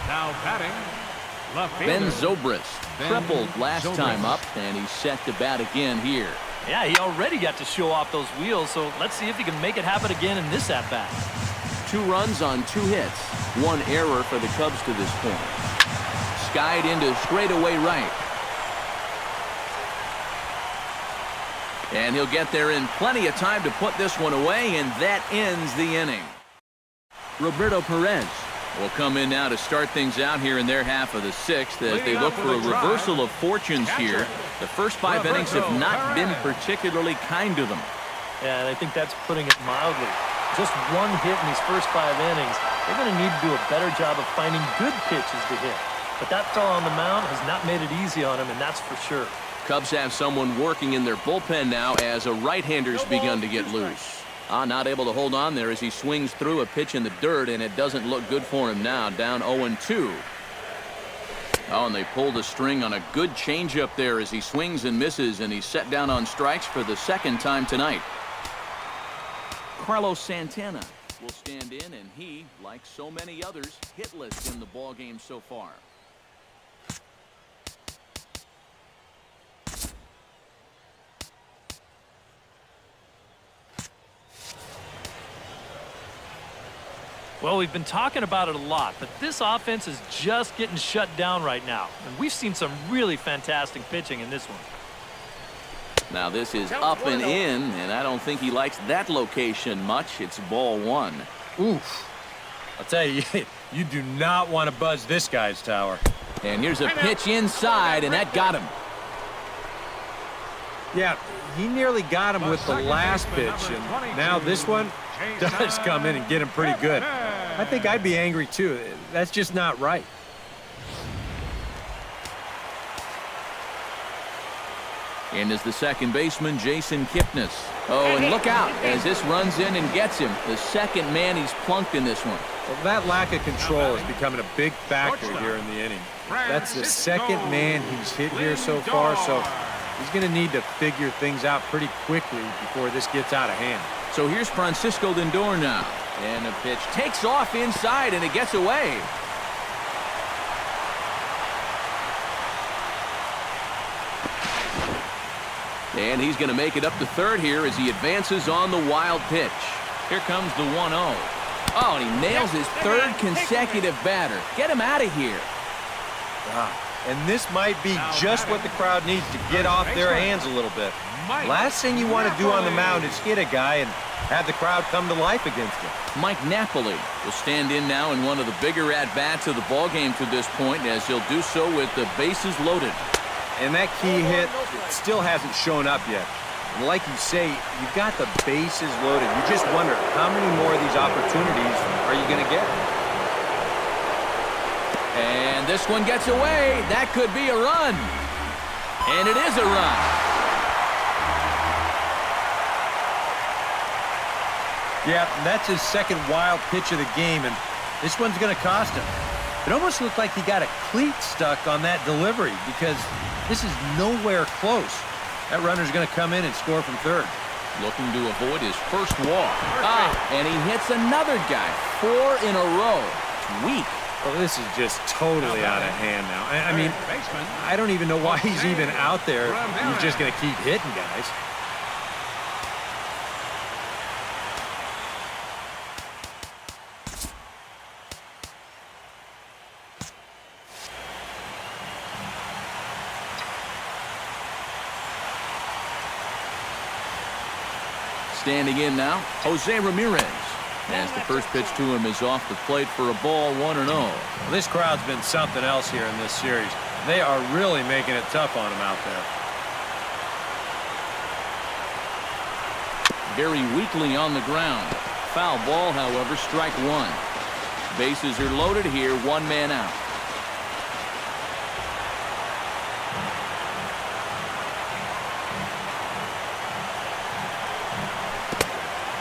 Now batting, left fielder. Ben Zobrist tripled last time up, and he's set to bat again here. Yeah, he already got to show off those wheels, so let's see if he can make it happen again in this at-bat. 2 runs on 2 hits. 1 error for the Cubs to this point. Skied into straightaway right. And he'll get there in plenty of time to put this one away, and that ends the inning. Roberto Perez will come in now to start things out here in their half of the 6th as they look for a reversal of fortunes here. The first 5 innings have not been particularly kind to them. Yeah, I think that's putting it mildly. Just 1 hit in these first 5 innings. They're going to need to do a better job of finding good pitches to hit. But that fellow on the mound has not made it easy on him, and that's for sure. Cubs have someone working in their bullpen now as a right-hander's begun to get loose. Not able to hold on there as he swings through a pitch in the dirt, and it doesn't look good for him now. Down 0-2. Oh, and they pulled a string on a good changeup there as he swings and misses, and he's set down on strikes for the 2nd time tonight. Carlos Santana will stand in, and he, like so many others, hitless in the ballgame so far. Well, we've been talking about it a lot, but this offense is just getting shut down right now. And we've seen some really fantastic pitching in this one. Now this is up and in, and I don't think he likes that location much. It's ball 1. Oof. I'll tell you, you do not want to buzz this guy's tower. And here's a pitch inside, and that got him. Yeah, he nearly got him with the last pitch, and now this one does come in and get him pretty good. I think I'd be angry too. That's just not right. And is the second baseman, Jason Kipnis. Oh, and look out as this runs in and gets him. The second man he's plunked in this one. Well, that lack of control is becoming a big factor here in the inning. That's the 2nd man he's hit here so far, so he's going to need to figure things out pretty quickly before this gets out of hand. So here's Francisco Lindor now. And the pitch takes off inside, and it gets away. And he's going to make it up to 3rd here as he advances on the wild pitch. Here comes the 1-0. Oh, and he nails his 3rd consecutive batter. Get him out of here. And this might be just what the crowd needs to get off their hands a little bit. Last thing you want to do on the mound is hit a guy and have the crowd come to life against him. Mike Napoli will stand in now in one of the bigger at-bats of the ballgame to this point, as he'll do so with the bases loaded. And that key hit still hasn't shown up yet. And like you say, you've got the bases loaded. You just wonder how many more of these opportunities are you going to get? And this one gets away. That could be a run. And it is a run. Yeah, that's his 2nd wild pitch of the game, and this one's going to cost him. It almost looked like he got a cleat stuck on that delivery because this is nowhere close. That runner's going to come in and score from 3rd. Looking to avoid his first walk. And he hits another guy. 4 in a row. It's weak. Well, this is just totally out of hand now. I mean, I don't even know why he's even out there. He's just going to keep hitting guys. Standing in now, Jose Ramirez. As the first pitch to him is off the plate for a ball, 1-0. Well, this crowd's been something else here in this series. They are really making it tough on him out there. Very weakly on the ground. Foul ball, however, strike 1. Bases are loaded here, 1 man out.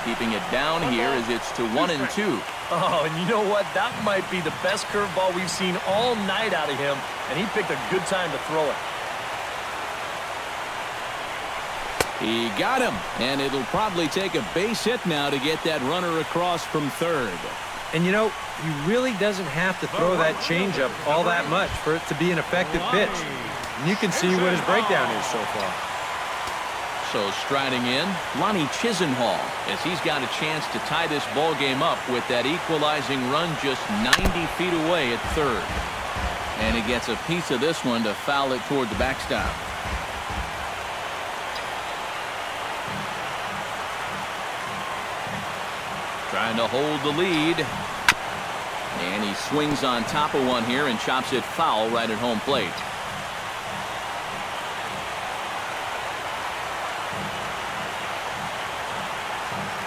Keeping it down here as it's to 1-2. Oh, and you know what? That might be the best curveball we've seen all night out of him, and he picked a good time to throw it. He got him, and it'll probably take a base hit now to get that runner across from 3rd. And, you know, he really doesn't have to throw that changeup all that much for it to be an effective pitch. And you can see what his breakdown is so far. So striding in, Lonnie Chisenhall, as he's got a chance to tie this ball game up with that equalizing run just 90 feet away at third. And he gets a piece of this one to foul it toward the backstop. Trying to hold the lead. And he swings on top of one here and chops it foul right at home plate.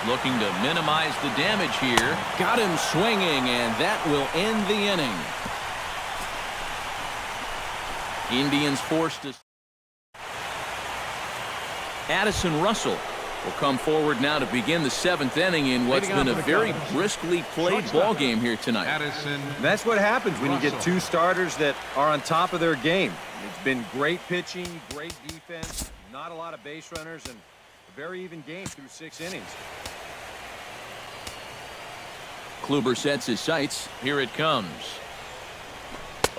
Looking to minimize the damage here. Got him swinging, and that will end the inning. Indians forced to... Addison Russell will come forward now to begin the 7th inning in what's been a very briskly played ball game here tonight. Addison. That's what happens when you get two starters that are on top of their game. It's been great pitching, great defense, not a lot of base runners, and a very even game through 6 innings. Kluber sets his sights. Here it comes.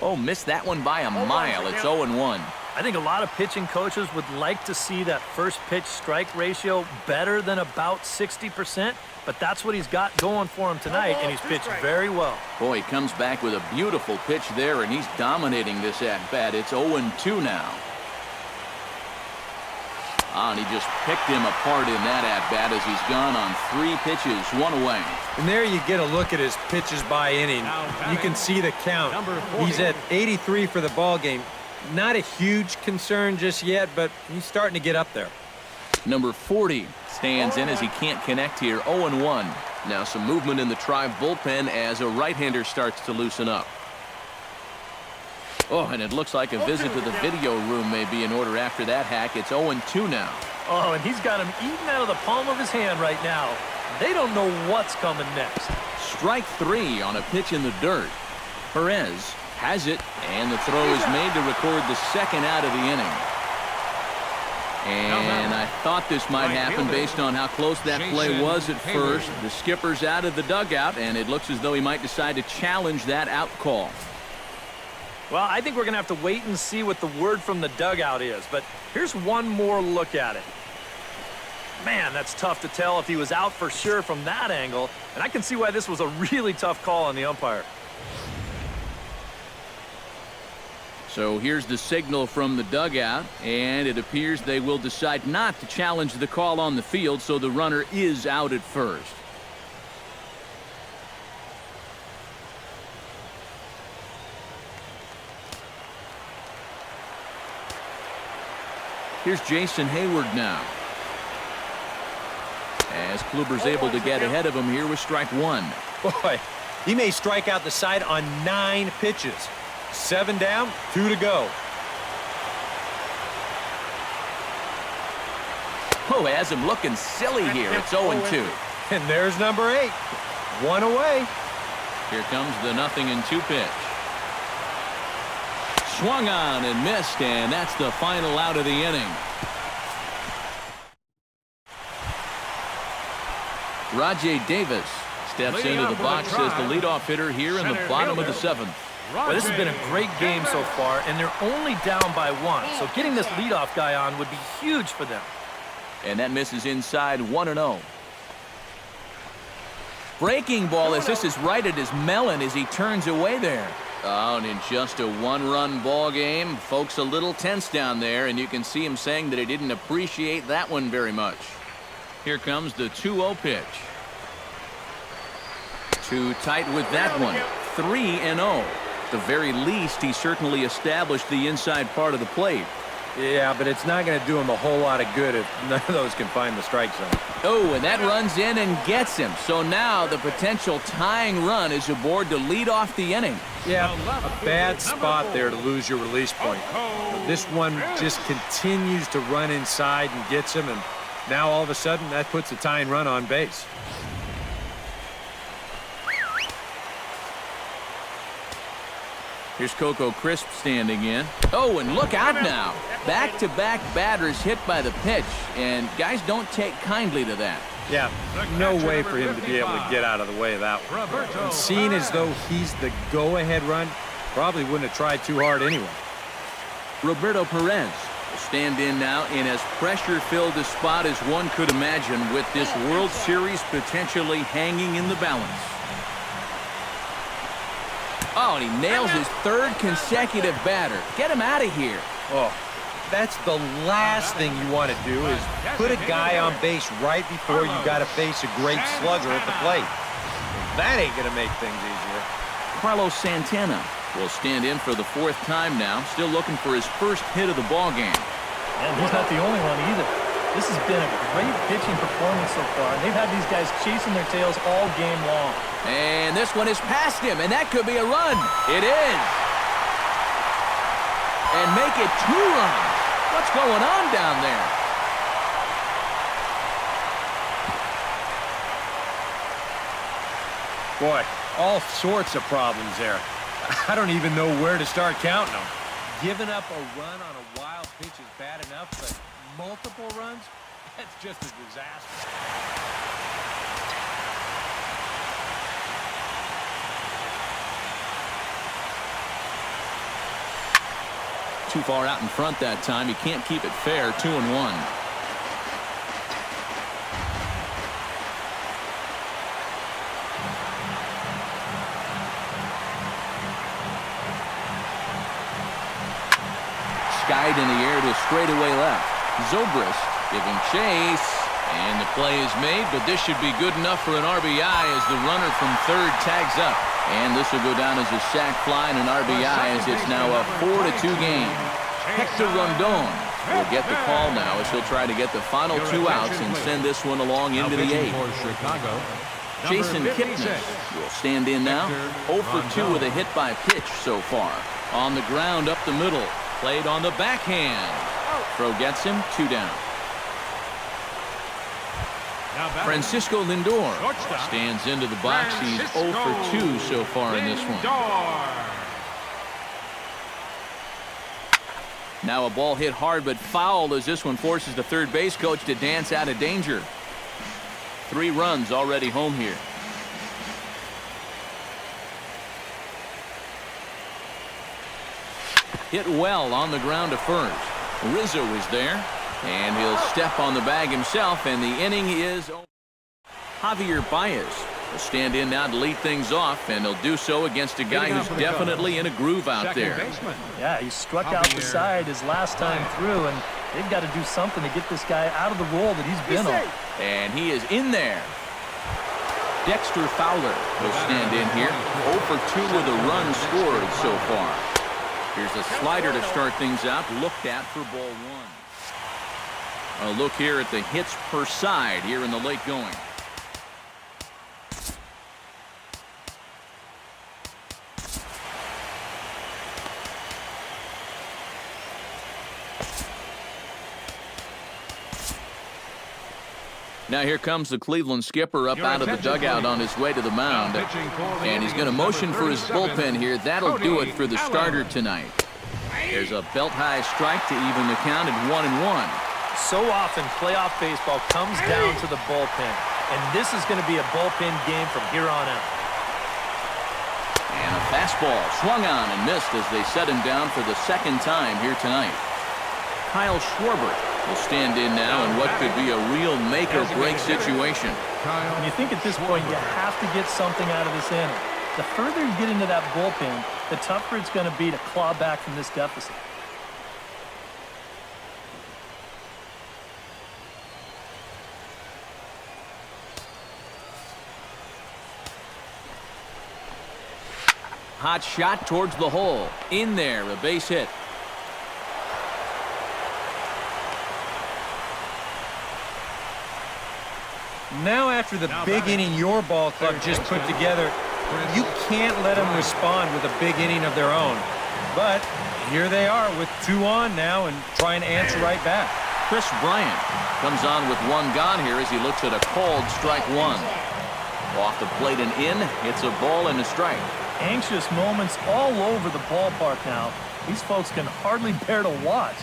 Oh, missed that one by a mile. It's 0-1. I think a lot of pitching coaches would like to see that first pitch strike ratio better than about 60%, but that's what he's got going for him tonight, and he's pitched very well. Boy, he comes back with a beautiful pitch there, and he's dominating this at-bat. It's 0-2 now. And he just picked him apart in that at-bat as he's gone on 3 pitches, 1 away. And there you get a look at his pitches by inning. You can see the count. He's at 83 for the ball game. Not a huge concern just yet, but he's starting to get up there. Number 40 stands in as he can't connect here. 0-1. Now some movement in the Tribe bullpen as a right-hander starts to loosen up. Oh, and it looks like a visit to the video room may be in order after that hack. It's 0-2 now. Oh, and he's got him eating out of the palm of his hand right now. They don't know what's coming next. Strike 3 on a pitch in the dirt. Perez has it, and the throw is made to record the 2nd out of the inning. And I thought this might happen based on how close that play was at first. The skipper's out of the dugout, and it looks as though he might decide to challenge that out call. Well, I think we're going to have to wait and see what the word from the dugout is, but here's one more look at it. Man, that's tough to tell if he was out for sure from that angle, and I can see why this was a really tough call on the umpire. So here's the signal from the dugout, and it appears they will decide not to challenge the call on the field, so the runner is out at first. Here's Jason Hayward now. As Kluber's able to get ahead of him here with strike 1. Boy, he may strike out the side on 9 pitches. 7 down, 2 to go. Oh, has him looking silly here. It's 0-2. And there's number 8. 1 away. Here comes the 0-2 pitch. Swung on and missed, and that's the final out of the inning. Rajay Davis steps into the box as the leadoff hitter here in the bottom of the 7th. Well, this has been a great game so far, and they're only down by 1, so getting this leadoff guy on would be huge for them. And that misses inside 1-0. Breaking ball as this is right at his melon as he turns away there. Oh, and in just a 1-run ball game, folks a little tense down there, and you can see him saying that he didn't appreciate that one very much. Here comes the 2-0 pitch. Too tight with that one. 3-0. At the very least, he certainly established the inside part of the plate. Yeah, but it's not going to do him a whole lot of good if none of those can find the strike zone. Oh, and that runs in and gets him. So now the potential tying run is aboard to lead off the inning. Yeah, a bad spot there to lose your release point. This one just continues to run inside and gets him, and now all of a sudden that puts a tying run on base. Here's Coco Crisp standing in. Oh, and look out now. Back-to-back batters hit by the pitch, and guys don't take kindly to that. Yeah, no way for him to be able to get out of the way of that one. And seeing as though he's the go-ahead run, probably wouldn't have tried too hard anyway. Roberto Perez will stand in now in as pressure-filled a spot as one could imagine, with this World Series potentially hanging in the balance. Oh, and he nails his third consecutive batter. Get him out of here. Oh, that's the last thing you want to do is put a guy on base right before you got to face a great slugger at the plate. That ain't going to make things easier. Carlos Santana will stand in for the fourth time now, still looking for his first hit of the ball game. And he's not the only one either. This has been a great pitching performance so far. They've had these guys chasing their tails all game long. And this one is past him, and that could be a run. It is. And make it 2 runs. What's going on down there? Boy, all sorts of problems there. I don't even know where to start counting them. Giving up a run on a wild pitch is bad enough, but multiple runs? That's just a disaster. Too far out in front that time. He can't keep it fair. 2-1. Skied in the air to straightaway left. Zobrist giving chase, and the play is made, but this should be good enough for an RBI as the runner from third tags up. And this will go down as a sac fly and an RBI, as it's now a 4-2 game. Hector Rondon will get the call now as he'll try to get the final 2 outs and send this one along into the 8th. Jason Kipnis will stand in now. 0 for 2 with a hit by pitch so far. On the ground up the middle. Played on the backhand. Throw gets him. 2 down. Francisco Lindor stands into the box. He's 0 for 2 so far in this one. Now a ball hit hard but foul as this one forces the third base coach to dance out of danger. 3 runs already home here. Hit well on the ground to first. Rizzo is there, and he'll step on the bag himself, and the inning is over. Javier Baez will stand in now to lead things off, and he'll do so against a guy who's definitely in a groove out there. Yeah, he struck out the side his last time through, and they've got to do something to get this guy out of the role that he's been on. And he is in there. Dexter Fowler will stand in here. 0 for 2 with a run scored so far. Here's a slider to start things out, looked at for ball 1. A look here at the hits per side here in the late going. Now here comes the Cleveland skipper up out of the dugout on his way to the mound. And he's going to motion for his bullpen here. That'll do it for the starter tonight. There's a belt-high strike to even the count at 1-1. So often playoff baseball comes down to the bullpen. And this is going to be a bullpen game from here on out. And a fastball swung on and missed as they set him down for the second time here tonight. Kyle Schwarber will stand in now in what could be a real make-or-break situation. And you think at this point you have to get something out of this inning. The further you get into that bullpen, the tougher it's going to be to claw back from this deficit. Hot shot towards the hole. In there, a base hit. Now after the big inning your ball club just put together, you can't let them respond with a big inning of their own. But here they are with 2 on now and trying to answer right back. Chris Bryant comes on with 1 gone here as he looks at a called strike 1. Off the plate and in, it's a ball and a strike. Anxious moments all over the ballpark now. These folks can hardly bear to watch.